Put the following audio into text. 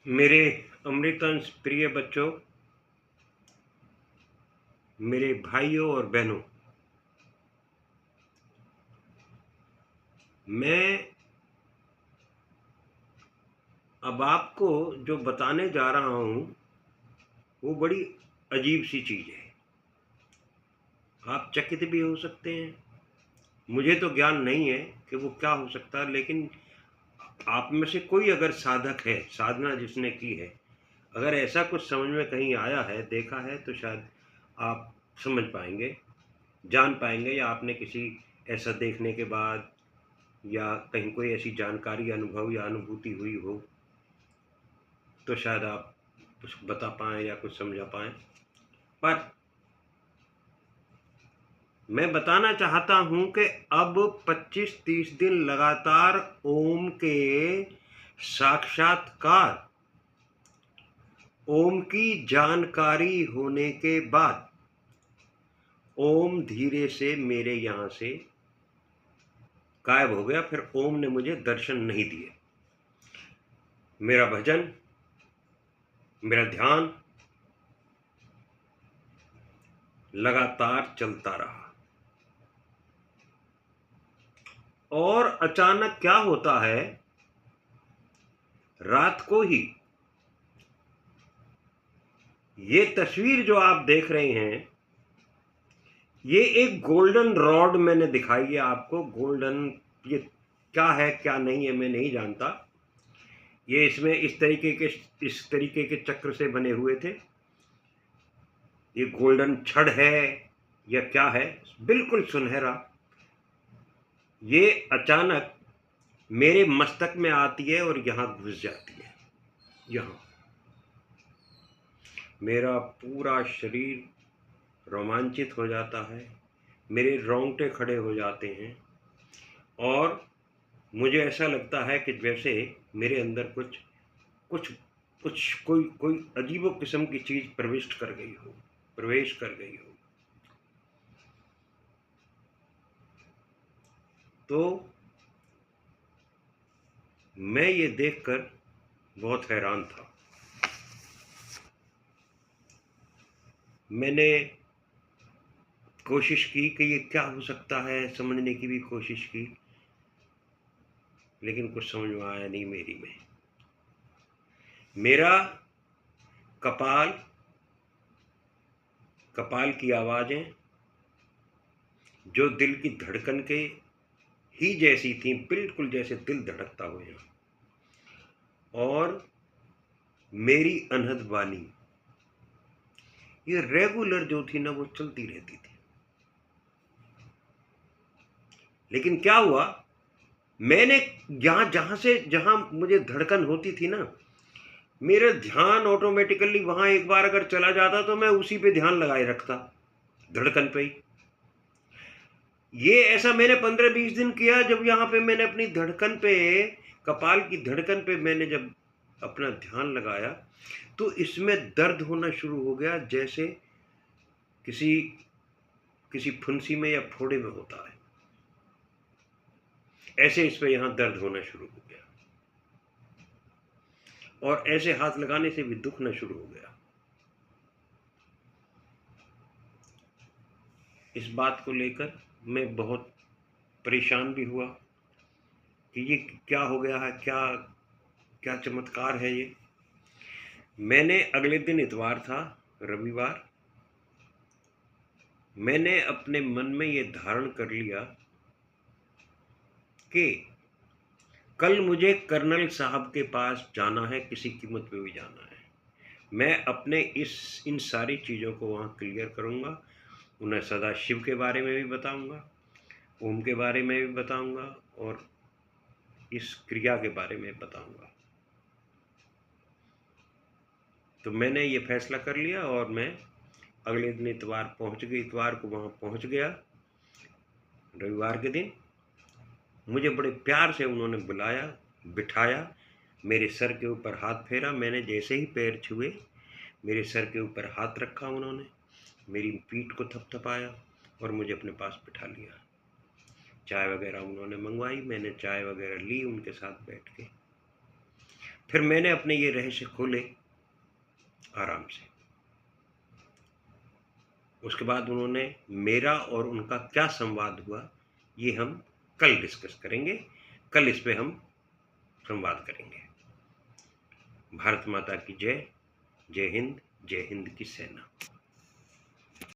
मेरे अमृतंश प्रिय बच्चों, मेरे भाइयों और बहनों, मैं अब आपको जो बताने जा रहा हूँ वो बड़ी अजीब सी चीज़ है। आप चकित भी हो सकते हैं। मुझे तो ज्ञान नहीं है कि वो क्या हो सकता है, लेकिन आप में से कोई अगर साधक है, साधना जिसने की है, अगर ऐसा कुछ समझ में कहीं आया है, देखा है, तो शायद आप समझ पाएंगे, जान पाएंगे, या आपने किसी ऐसा देखने के बाद या कहीं कोई ऐसी जानकारी, अनुभव या अनुभूति हुई हो, तो शायद आप कुछ बता पाएँ या कुछ समझा पाएँ। पर मैं बताना चाहता हूँ कि अब 25-30 दिन लगातार ओम के साक्षात्कार, ओम की जानकारी होने के बाद ओम धीरे से मेरे यहाँ से गायब हो गया। फिर ओम ने मुझे दर्शन नहीं दिए। मेरा भजन, मेरा ध्यान लगातार चलता रहा। और अचानक क्या होता है, रात को ही ये तस्वीर जो आप देख रहे हैं, ये एक गोल्डन रॉड मैंने दिखाई है आपको। गोल्डन, ये क्या है क्या नहीं है मैं नहीं जानता। ये इसमें इस तरीके के चक्र से बने हुए थे। ये गोल्डन छड़ है या क्या है, बिल्कुल सुनहरा। ये अचानक मेरे मस्तक में आती है और यहाँ घुस जाती है। यहाँ मेरा पूरा शरीर रोमांचित हो जाता है, मेरे रोंगटे खड़े हो जाते हैं और मुझे ऐसा लगता है कि जैसे मेरे अंदर कुछ कुछ कुछ कोई कोई अजीबो किस्म की चीज़ प्रवेश कर गई हो। तो मैं ये देखकर बहुत हैरान था। मैंने कोशिश की कि ये क्या हो सकता है, समझने की भी कोशिश की, लेकिन कुछ समझ में आया नहीं। मेरा कपाल, कपाल की आवाज़ें जो दिल की धड़कन के ही जैसी थी, बिल्कुल जैसे दिल धड़कता हो यहाँ। और मेरी अनहद वाणी ये रेगुलर जो थी ना, वो चलती रहती थी। लेकिन क्या हुआ, मैंने यहाँ जहाँ मुझे धड़कन होती थी ना, मेरा ध्यान ऑटोमेटिकली वहाँ एक बार अगर चला जाता तो मैं उसी पे ध्यान लगाए रखता, धड़कन पे ही। ये ऐसा मैंने 15-20 दिन किया। जब यहाँ पे मैंने अपनी धड़कन पे, कपाल की धड़कन पे मैंने जब अपना ध्यान लगाया, तो इसमें दर्द होना शुरू हो गया, जैसे किसी फुंसी में या फोड़े में होता है, ऐसे इस पे यहाँ दर्द होना शुरू हो गया। और ऐसे हाथ लगाने से भी दुखना शुरू हो गया। इस बात को लेकर मैं बहुत परेशान भी हुआ कि ये क्या हो गया है, क्या क्या चमत्कार है ये। मैंने अगले दिन, इतवार था, रविवार, मैंने अपने मन में ये धारण कर लिया कि कल मुझे कर्नल साहब के पास जाना है, किसी कीमत पे भी जाना है। मैं अपने इन सारी चीज़ों को वहाँ क्लियर करूँगा। उन्हें सदा शिव के बारे में भी बताऊँगा, ओम के बारे में भी बताऊँगा और इस क्रिया के बारे में बताऊँगा। तो मैंने ये फैसला कर लिया और मैं अगले दिन इतवार को वहाँ पहुँच गया। रविवार के दिन मुझे बड़े प्यार से उन्होंने बुलाया, बिठाया, मेरे सर के ऊपर हाथ फेरा। मैंने जैसे ही पैर छुए, मेरे सर के ऊपर हाथ रखा उन्होंने, मेरी पीठ को थपथपाया और मुझे अपने पास बिठा लिया। चाय वगैरह उन्होंने मंगवाई, मैंने चाय वगैरह ली उनके साथ बैठ के। फिर मैंने अपने ये रहस्य खोले आराम से। उसके बाद उन्होंने मेरा और उनका क्या संवाद हुआ, ये हम कल डिस्कस करेंगे। कल इस पे हम संवाद करेंगे। भारत माता की जय। जय हिंद की सेना।